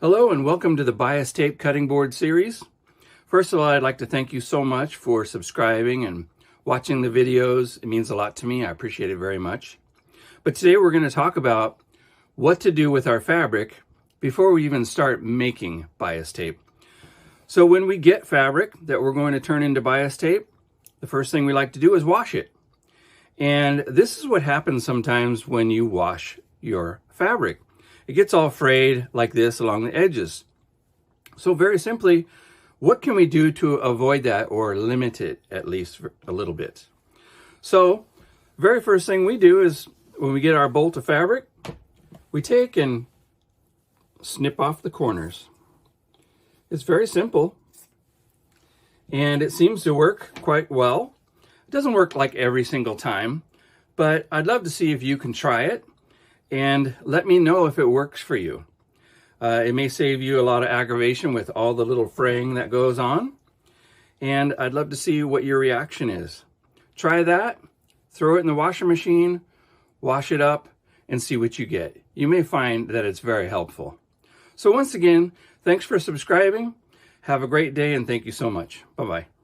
Hello and welcome to the bias tape cutting board series. First of all, I'd like to thank you so much for subscribing and watching the videos. It means a lot to me. I appreciate it very much. But today we're going to talk about what to do with our fabric before we even start making bias tape. So when we get fabric that we're going to turn into bias tape, the first thing we like to do is wash it. And this is what happens sometimes when you wash your fabric. It gets all frayed like this along the edges. So very simply, what can we do to avoid that or limit it at least a little bit? So very first thing we do is when we get our bolt of fabric, we take and snip off the corners. It's very simple and it seems to work quite well. It doesn't work like every single time, but I'd love to see if you can try it and let me know if it works for you. It may save you a lot of aggravation with all the little fraying that goes on. And I'd love to see what your reaction is. Try that, throw it in the washer machine, wash it up, and see what you get. You may find that it's very helpful. So once again, thanks for subscribing. Have a great day and thank you so much. Bye-bye.